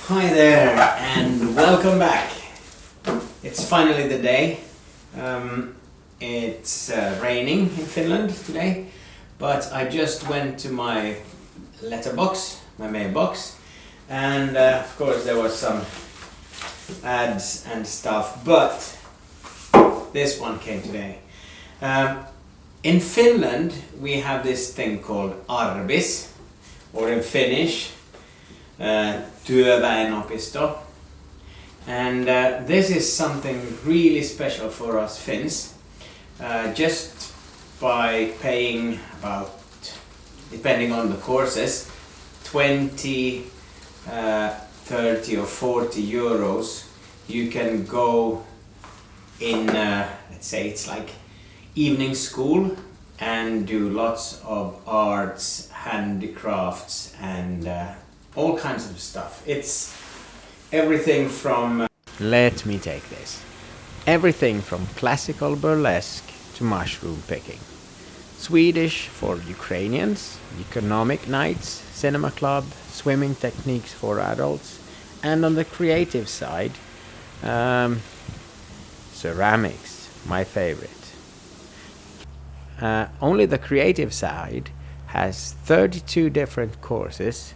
Hi there and welcome back. It's finally the day. It's raining in Finland today, but I just went to my letterbox, my mailbox, and of course there was some ads and stuff, but this one came today. In Finland we have this thing called Arbis, or in Finnish Työväenopisto, and this is something really special for us Finns. Just by paying about, depending on the courses, 20, 30 or 40 euros, you can go in, let's say it's like evening school, and do lots of arts, handicrafts and all kinds of stuff. It's everything from... Let me take this. Everything from classical burlesque to mushroom picking. Swedish for Ukrainians, economic nights, cinema club, swimming techniques for adults, and on the creative side, ceramics, my favorite. Only the creative side has 32 different courses: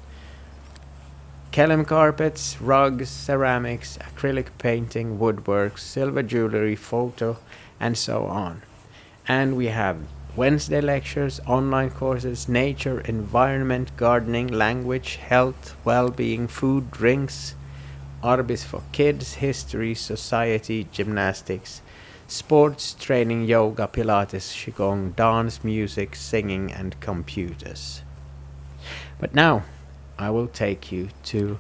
kelem carpets, rugs, ceramics, acrylic painting, woodworks, silver jewelry, photo, and so on. And we have Wednesday lectures, online courses, nature, environment, gardening, language, health, well-being, food, drinks, Arbis for kids, history, society, gymnastics, sports, training, yoga, pilates, qigong, dance, music, singing, and computers. But now I will take you to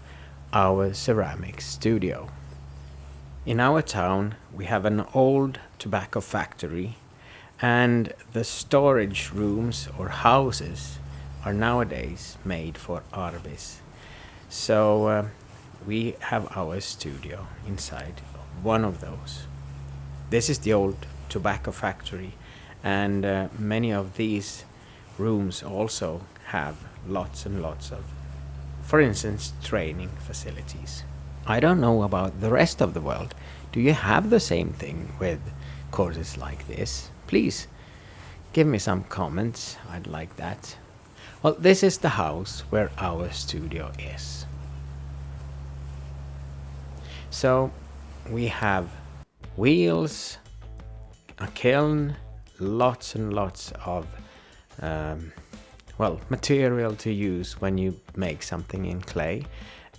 our ceramics studio. In our town we have an old tobacco factory, and the storage rooms or houses are nowadays made for Arbis. So we have our studio inside one of those. This is the old tobacco factory, and many of these rooms also have lots and lots of, for instance, training facilities. I don't know about the rest of the world. Do you have the same thing with courses like this? Please give me some comments. I'd like that. Well, this is the house where our studio is. So we have wheels, a kiln, lots and lots of material to use when you make something in clay.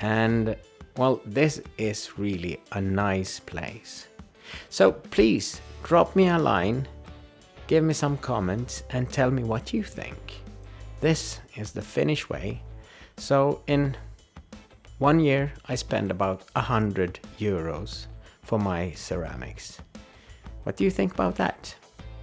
And well, this is really a nice place. So please drop me a line, give me some comments, and tell me what you think. This is the Finnish way. So in 1 year I spend about 100 euros for my ceramics. What do you think about that?